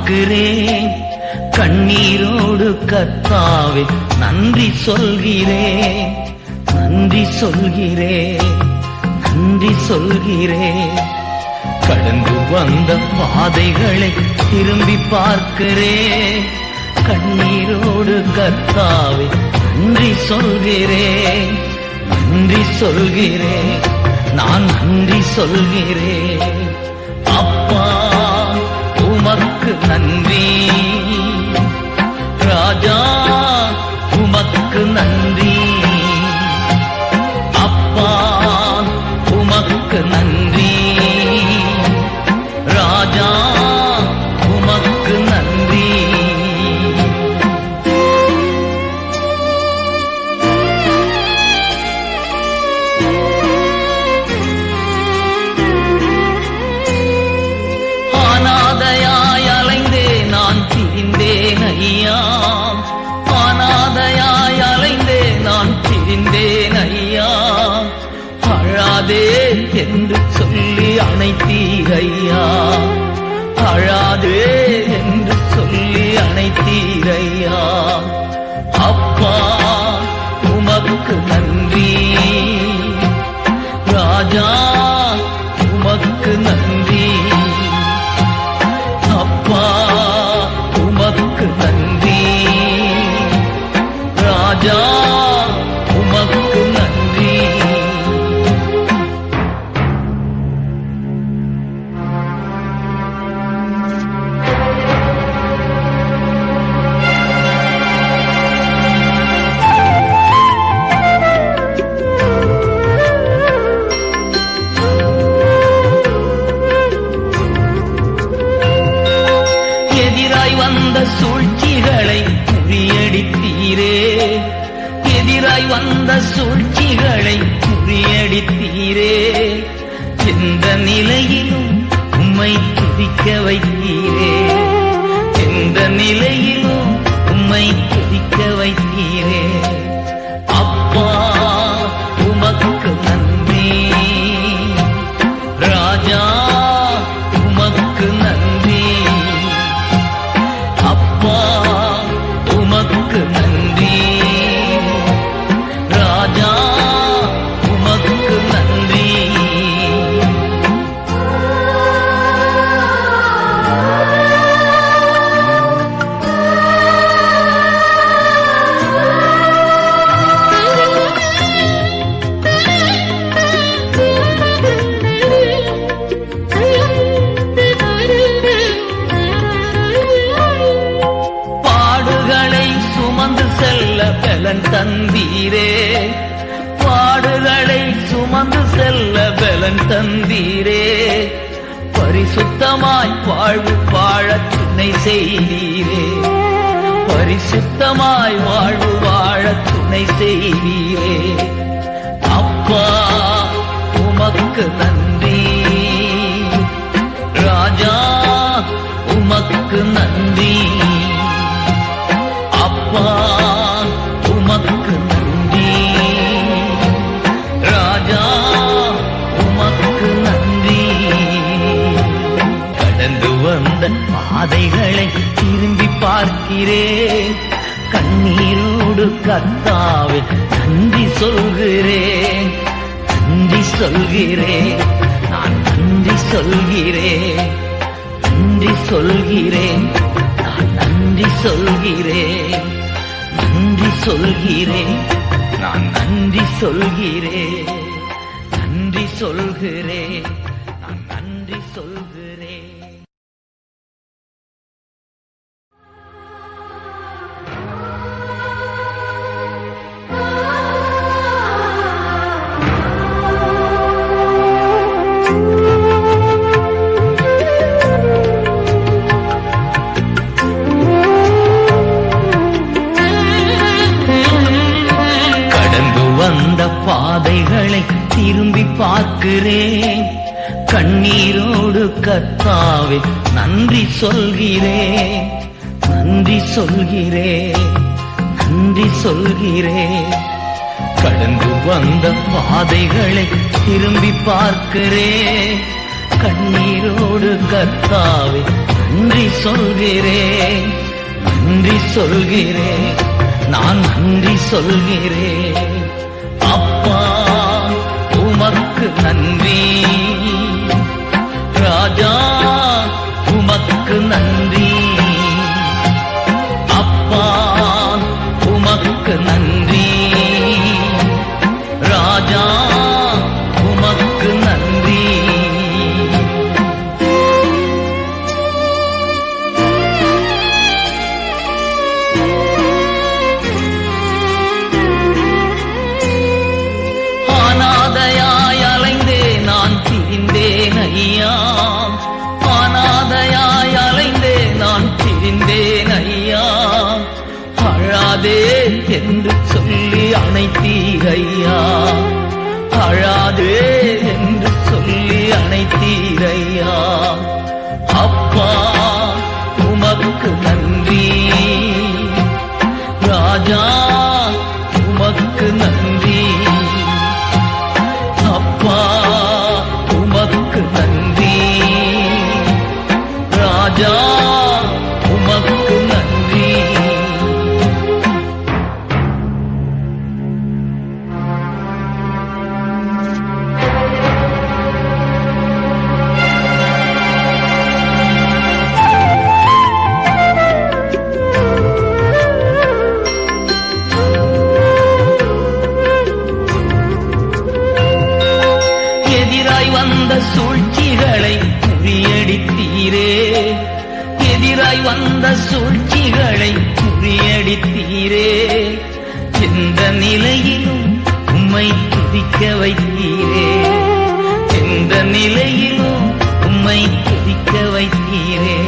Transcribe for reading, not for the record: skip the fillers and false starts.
பார்க்கிறேன். கண்ணீரோடு கர்த்தாவே நன்றி சொல்கிறேன், நன்றி சொல்கிறேன், நன்றி சொல்கிறேன். கடந்து வந்த பாதைகளை திரும்பி பார்க்கிறேன். கண்ணீரோடு கர்த்தாவே நன்றி சொல்கிறேன், நன்றி சொல்கிறேன், நான் நன்றி சொல்கிறேன். அப்பா உமக்கு நன்றி, ராஜா உமக்கு நன்றி. அப்பா உமக்கு நன்றி, ராஜா உமக்கு நன்றி. அனாதையாய் அலைந்தே நான் திரிந்தேன் ஐயா, அனாதையாய் அலைந்தே நான் திரிந்தேன் ஐயா. அழாதே என்று சொல்லி அணைத்தீர் ஐயா, அழாதே என்று சொல்லி அணைத்தீர் ஐயா. அப்பா உமக்கு நன்றி, ராஜா உமக்கு நன்றி. அப்பா உமக்கு நன்றி, ராஜா உமக்கு நன்றி. எதிராய் வந்த சூழ்ச்சிகளை முறியடித்தீரே, எதிராய் வந்த சூழ்ச்சிகளை முறியடித்தீரே. எந்த நிலையிலும் உம்மை துதிக்க வைத்தீரே, எந்த நிலையிலும் உம்மை துதிக்க வைத்தீரே. அப்பா உமக்கு நன்றி, ராஜா உமக்கு நன்றி. அப்பா உமக்கு நன்றி, ராஜா உமக்கு நன்றி. பாடுகளை சுமந்து செல்ல பலன் தந்தீரே, பாடுகளை சுமந்து செல்ல பலன் தந்தீரே. பரிசுத்தமாய் வாழ்வு வாழ துணை செய்தீரே, பரிசுத்தமாய் வாழ்வு வாழ துணை செய்தீரே. அப்பா உமக்கு நன்றி, ராஜா உமக்கு நன்றி. அப்பா உமக்கு நன்றி, ராஜா உமக்கு நன்றி. கடந்து வந்த பாதைகளை திரும்பி பார்க்கிறேன். கண்ணீரோடு கர்த்தாவே நன்றி சொல்கிறேன், நன்றி சொல்கிறேன், நான் நன்றி சொல்கிறேன், நன்றி சொல்கிறேன், நான் நன்றி சொல்கிறேன், நன்றி சொல்கிறேன், நான் நன்றி சொல்கிறேன், நன்றி சொல்கிறேன், நான் நன்றி சொல்கிறேன். வந்த பாதைகளை திரும்பி பார்க்கிறேன். கண்ணீரோடு கர்த்தாவே நன்றி சொல்கிறேன், நன்றி சொல்கிறேன், நன்றி சொல்கிறேன். கடந்து வந்த பாதைகளை திரும்பி பார்க்கிறேன். கண்ணீரோடு கர்த்தாவே நன்றி சொல்கிறேன், நன்றி சொல்கிறேன், நான் நன்றி சொல்கிறேன். அப்பா உமக்கு நன்றி, ராஜா உமக்கு நன்றி. அப்பா உமக்கு நன்றி, ராஜா உமக்கு நன்றி. அனாதையாய் அலைந்தே நான் திரிந்தேன் ஐயா, அனாதையாய் அலைந்தே நான் திரிந்தேன் ஐயா. அழாதே என்று சொல்லி அணைத்தீர் ஐயா, அழாதே என்று சொல்லி அணைத்தீர் ஐயா. அப்பா உமக்கு நன்றி, ராஜா உமக்கு நன்றி. அப்பா உமக்கு நன்றி, ராஜா உமக்கு நன்றி. எதிராய் வந்த சூழ்ச்சிகளை முறியடித்தீரே, எதிராய் வந்த சூழ்ச்சிகளை முறியடித்தீரே. எந்த நிலையிலும் உம்மை துதிக்க வைத்தீரே, எந்த நிலையிலும் உம்மை துதிக்க வைத்தீரே.